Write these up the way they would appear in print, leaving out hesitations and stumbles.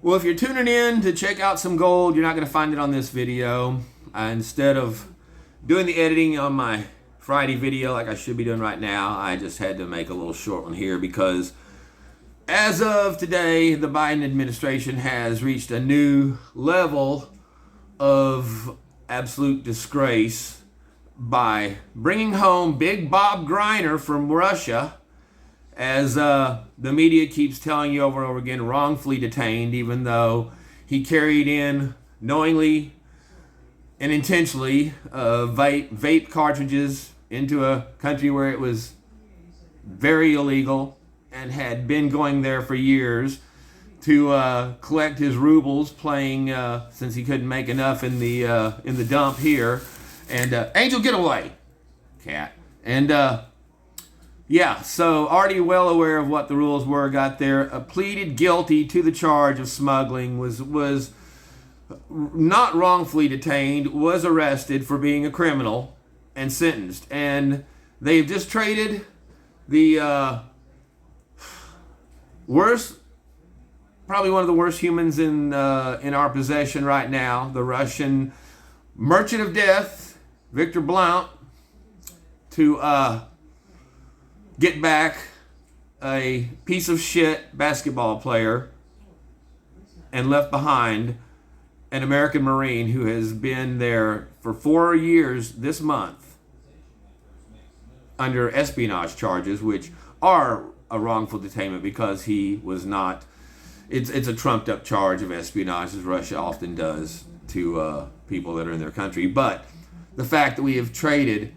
Well, if you're tuning in to check out some gold, you're not going to find it on this video. Instead of doing the editing on my Friday video like I should be doing right now, I just had to make a little short one here because as of today, the Biden administration has reached a new level of absolute disgrace by bringing home Big Bob Griner from Russia, as the media keeps telling you over and over again, wrongfully detained, even though he carried in knowingly and intentionally vape cartridges into a country where it was very illegal and had been going there for years to collect his rubles, playing since he couldn't make enough in the dump here. And Angel, get away, cat. And yeah, so already well aware of what the rules were, got there, pleaded guilty to the charge of smuggling, was not wrongfully detained, was arrested for being a criminal, and sentenced. And they've just traded the worst, probably one of the worst humans in our possession right now, the Russian merchant of death, Victor Blount, to get back a piece of shit basketball player and left behind an American Marine who has been there for 4 years this month under espionage charges, which are a wrongful detainment because he was not. It's a trumped up charge of espionage, as Russia often does to people that are in their country. But the fact that we have traded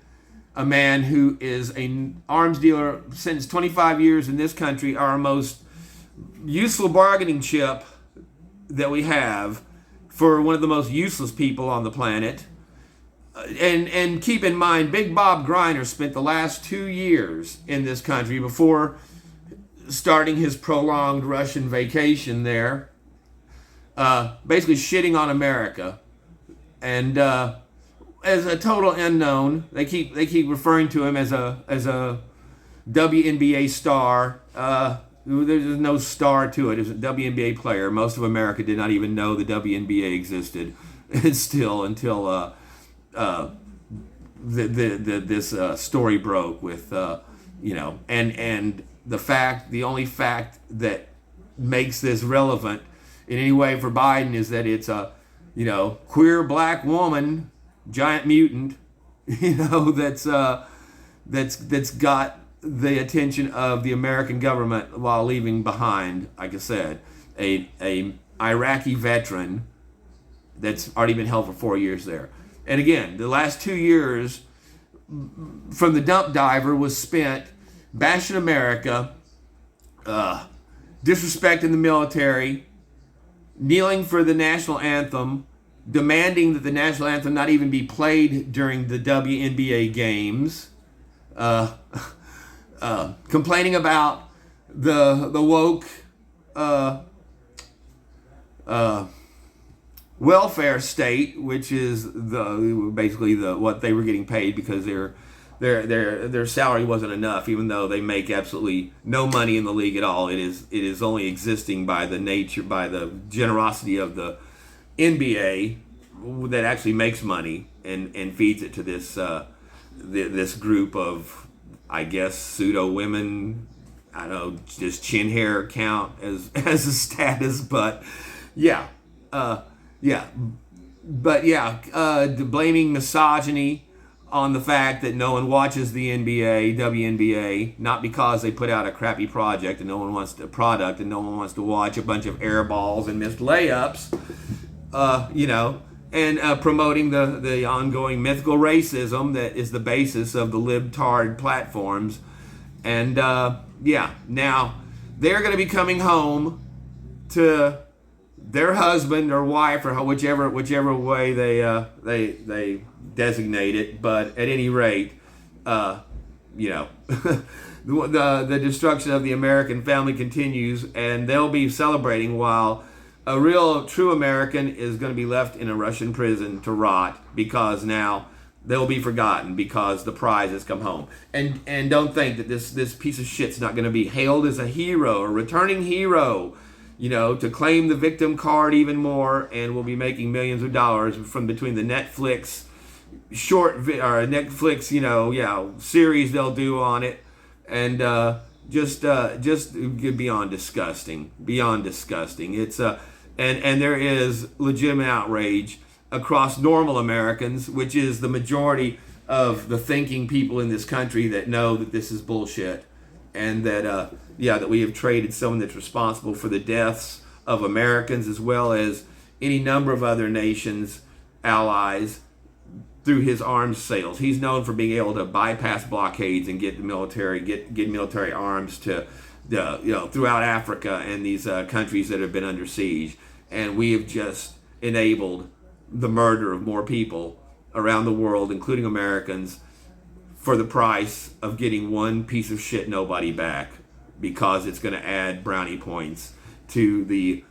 a man who is an arms dealer since 25 years in this country, our most useful bargaining chip that we have, for one of the most useless people on the planet. And keep in mind, Big Bob Griner spent the last 2 years in this country before starting his prolonged Russian vacation there, basically shitting on America. And as a total unknown, they keep referring to him as a WNBA star. There's no star to it. It was a WNBA player. Most of America did not even know the WNBA existed. And still, until this story broke with and the only fact that makes this relevant in any way for Biden is that it's a queer black woman, giant mutant, that's got the attention of the American government while leaving behind, like I said, a Iraqi veteran that's already been held for 4 years there. And again, the last 2 years from the dump diver was spent bashing America, disrespecting the military, kneeling for the national anthem, demanding that the national anthem not even be played during the WNBA games, complaining about the woke welfare state, which is basically what they were getting paid because their salary wasn't enough, even though they make absolutely no money in the league at all. It is only existing by the generosity of the NBA that actually makes money and feeds it to this group of, I guess, pseudo women. I don't know, just chin hair count as a status, but blaming misogyny on the fact that no one watches the WNBA, not because they put out a crappy project and no one wants to watch a bunch of air balls and missed layups, and promoting the ongoing mythical racism that is the basis of the libtard platforms. And now they're going to be coming home to their husband or wife, or whichever way they designate it. But at any rate, the destruction of the American family continues, and they'll be celebrating while a real true American is going to be left in a Russian prison to rot, because now they'll be forgotten because the prize has come home. And don't think that this piece of shit's not going to be hailed as a hero, a returning hero. to claim the victim card even more, and we'll be making millions of dollars from between the Netflix series they'll do on it, and just beyond disgusting. It's and there is legitimate outrage across normal Americans, which is the majority of the thinking people in this country that know that this is bullshit, and that that we have traded someone that's responsible for the deaths of Americans as well as any number of other nations, allies, through his arms sales. He's known for being able to bypass blockades and get the military, get military arms to throughout Africa and these countries that have been under siege. And we have just enabled the murder of more people around the world, including Americans, for the price of getting one piece of shit nobody back, because it's going to add brownie points to the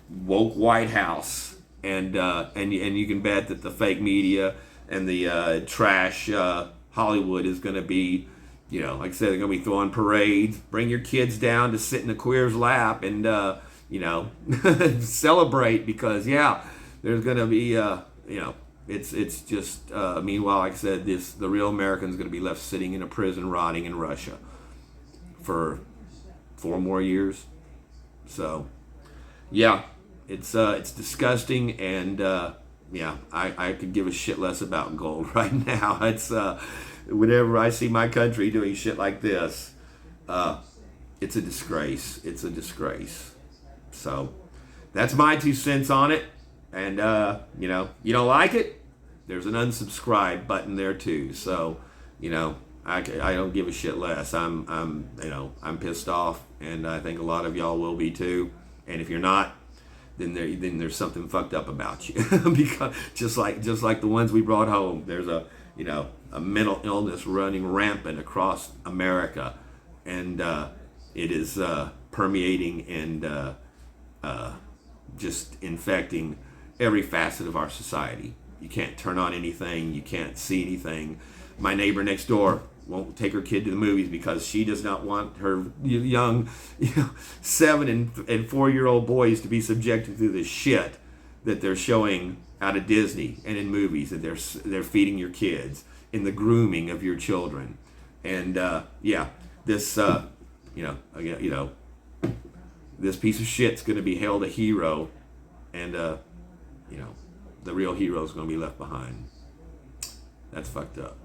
woke White House. And you can bet that the fake media and the trash Hollywood is going to be, like I said, they're going to be throwing parades. Bring your kids down to sit in a queer's lap and, celebrate, because, there's going to be, it's just, meanwhile, like I said, the real American's going to be left sitting in a prison rotting in Russia for 4 more years. So, it's disgusting, and I could give a shit less about gold right now. It's whenever I see my country doing shit like this, it's a disgrace. It's a disgrace. So that's my 2 cents on it. And you don't like it, there's an unsubscribe button there too. So I don't give a shit less. I'm pissed off, and I think a lot of y'all will be too. And if you're not, then there's something fucked up about you. Because just like the ones we brought home, there's a mental illness running rampant across America, and it is permeating and just infecting every facet of our society. You can't turn on anything, you can't see anything. My neighbor next door won't take her kid to the movies because she does not want her young 7 and 4-year-old boys to be subjected to this shit that they're showing out of Disney and in movies that they're feeding your kids, in the grooming of your children. And this this piece of shit's going to be held a hero, and the real hero is going to be left behind. That's fucked up.